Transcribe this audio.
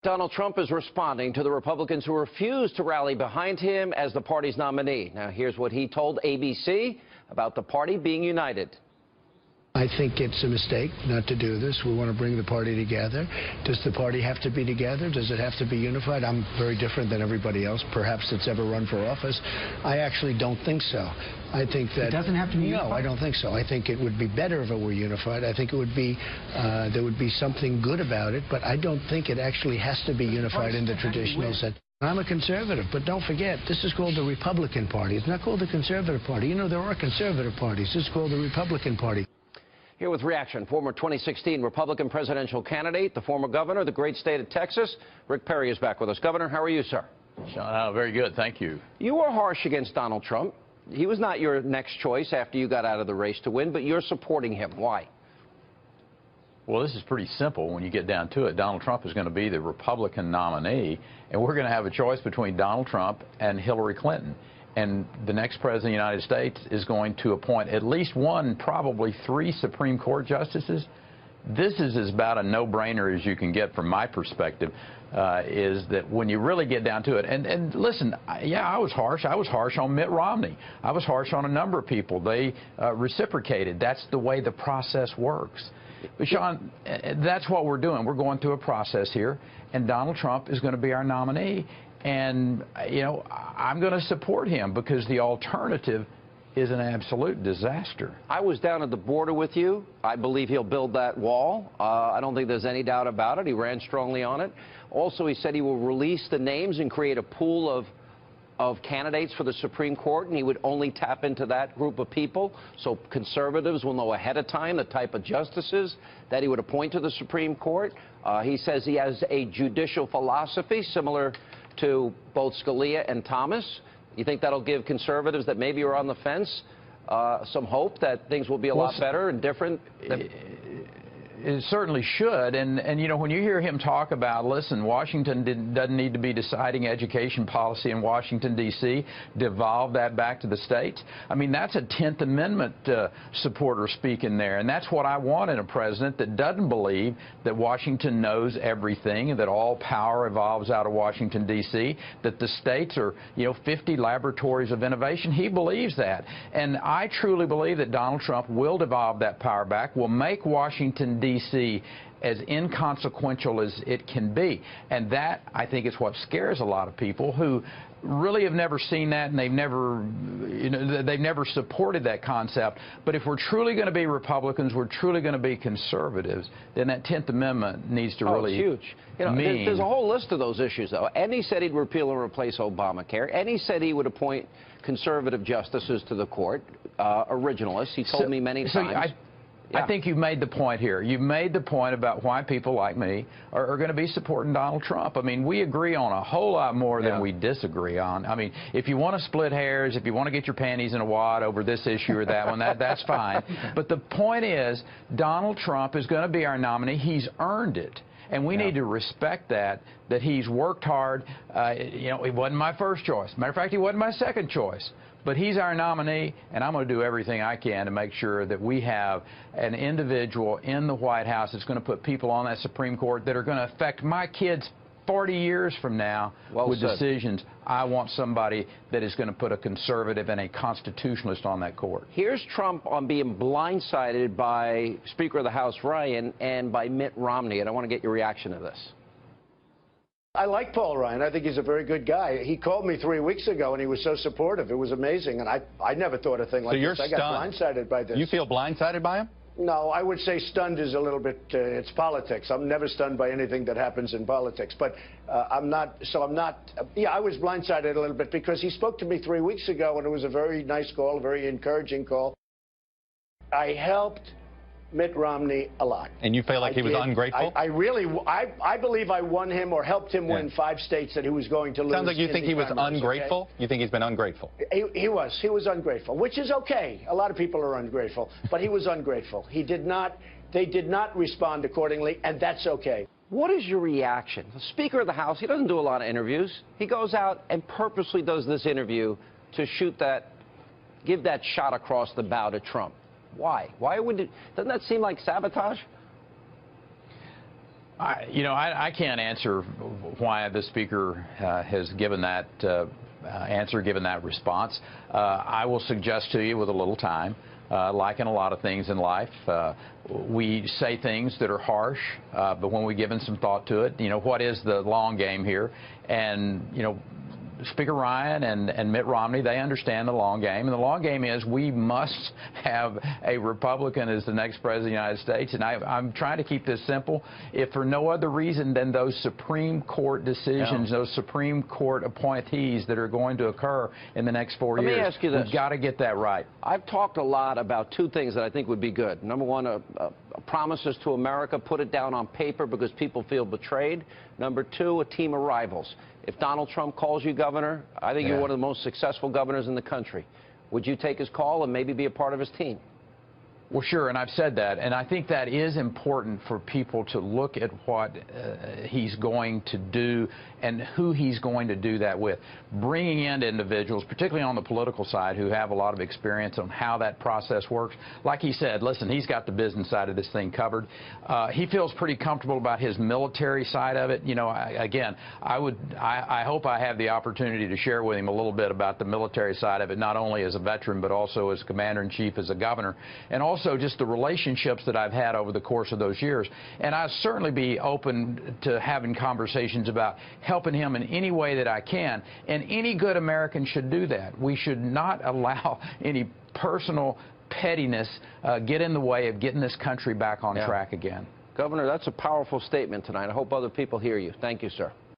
Donald Trump is responding to the Republicans who refuse to rally behind him as the party's nominee. Now, here's what he told ABC about the party being united. I think it's a mistake not to do this. We want to bring the party together. Does the party have to be together? Does it have to be unified? I'm very different than everybody else, perhaps, that's ever run for office. I actually don't think so. I think that... It doesn't have to be unified? No, I don't think so. I think it would be better if it were unified. I think it would be, there would be something good about it, but I don't think it actually has to be unified in the traditional sense. I'm a conservative, but don't forget, this is called the Republican Party. It's not called the Conservative Party. You know, there are conservative parties. This is called the Republican Party. Here with reaction, former 2016 Republican presidential candidate, the former governor of the great state of Texas, Rick Perry is back with us. Governor, how are you, sir? Sean, very good, thank you. You were harsh against Donald Trump. He was not your next choice after you got out of the race to win, but you're supporting him. Why? Well, this is pretty simple when you get down to it. Donald Trump is going to be the Republican nominee, and we're going to have a choice between Donald Trump and Hillary Clinton. And the next president of the United States is going to appoint at least one, probably 3 Supreme Court justices. This is about a no-brainer as you can get from my perspective, is that when you really get down to it, and listen, yeah, I was harsh. I was harsh on Mitt Romney. I was harsh on a number of people. They reciprocated. That's the way the process works. But, Sean, that's what we're doing. We're going through a process here, and Donald Trump is going to be our nominee. And, you know, I'm going to support him because the alternative is an absolute disaster. I was down at the border with you. I believe he'll build that wall. I don't think there's any doubt about it. He ran strongly on it. Also, he said he will release the names and create a pool of candidates for the Supreme Court, and he would only tap into that group of people. So conservatives will know ahead of time the type of justices that he would appoint to the Supreme Court. He says he has a judicial philosophy similar to both Scalia and Thomas. You think that'll give conservatives that maybe are on the fence some hope that things will be a lot better and different? It certainly should. And you know, when you hear him talk about, listen, Washington doesn't need to be deciding education policy in Washington, D.C., devolve that back to the states. I mean, that's a 10th Amendment supporter speaking there. And that's what I want in a president that doesn't believe that Washington knows everything and that all power evolves out of Washington, D.C., that the states are, you know, 50 laboratories of innovation. He believes that. And I truly believe that Donald Trump will devolve that power back, will make Washington, D.C. as inconsequential as it can be. And that, I think, is what scares a lot of people who really have never seen that, and they've never, you know, they've never supported that concept. But if we're truly going to be Republicans, we're truly going to be conservatives, then that 10th Amendment needs to really it's huge. You know, there's a whole list of those issues, though. And he said he'd repeal and replace Obamacare. And he said he would appoint conservative justices to the court, originalists. He told me many times. I think you've made the point here. You've made the point about why people like me are going to be supporting Donald Trump. I mean, we agree on a whole lot more than we disagree on. I mean, if you want to split hairs, if you want to get your panties in a wad over this issue or that one, that's fine. But the point is, Donald Trump is going to be our nominee. He's earned it. And we need to respect that he's worked hard. You know, he wasn't my first choice. Matter of fact, he wasn't my second choice. But he's our nominee, and I'm going to do everything I can to make sure that we have an individual in the White House that's going to put people on that Supreme Court that are going to affect my kids 40 years from now with decisions. I want somebody that is going to put a conservative and a constitutionalist on that court. Here's Trump on being blindsided by Speaker of the House Ryan and by Mitt Romney, and I want to get your reaction to this. I like Paul Ryan. I think he's a very good guy. He called me 3 weeks ago, and he was so supportive. It was amazing, and I never thought a thing like this. I got blindsided by this. You feel blindsided by him? No, I would say stunned is a little bit, it's politics. I'm never stunned by anything that happens in politics. But I'm not, yeah, I was blindsided a little bit because he spoke to me 3 weeks ago, and it was a very nice call, a very encouraging call. I helped Mitt Romney a lot. And you feel like he was ungrateful? I believe I won him or helped him win 5 states that he was going to lose. Sounds like you think he was ungrateful? Okay? You think he's been ungrateful? He was ungrateful, which is okay. A lot of people are ungrateful, but he was ungrateful. They did not respond accordingly, and that's okay. What is your reaction? The Speaker of the House, he doesn't do a lot of interviews. He goes out and purposely does this interview to give that shot across the bow to Trump. Why? Why would it? Doesn't that seem like sabotage? I can't answer why the Speaker has given that answer, given that response. I will suggest to you with a little time, like in a lot of things in life, we say things that are harsh, but when we've given some thought to it, what is the long game here? And, Speaker Ryan and Mitt Romney, they understand the long game. And the long game is we must have a Republican as the next president of the United States. And I'm trying to keep this simple. If for no other reason than those Supreme Court decisions, those Supreme Court appointees that are going to occur in the next 4 years. Let me ask you this. We've got to get that right. I've talked a lot about two things that I think would be good. Number one, promises to America, put it down on paper because people feel betrayed. Number two, a team of rivals. If Donald Trump calls you governor, I think you're one of the most successful governors in the country. Would you take his call and maybe be a part of his team? Well, sure, and I've said that, and I think that is important for people to look at what he's going to do and who he's going to do that with. Bringing in individuals, particularly on the political side, who have a lot of experience on how that process works. Like he said, listen, he's got the business side of this thing covered. He feels pretty comfortable about his military side of it. I hope I have the opportunity to share with him a little bit about the military side of it, not only as a veteran, but also as commander-in-chief, as a governor, and also just the relationships that I've had over the course of those years. And I'd certainly be open to having conversations about helping him in any way that I can. And any good American should do that. We should not allow any personal pettiness get in the way of getting this country back on track again. Governor, that's a powerful statement tonight. I hope other people hear you. Thank you, sir.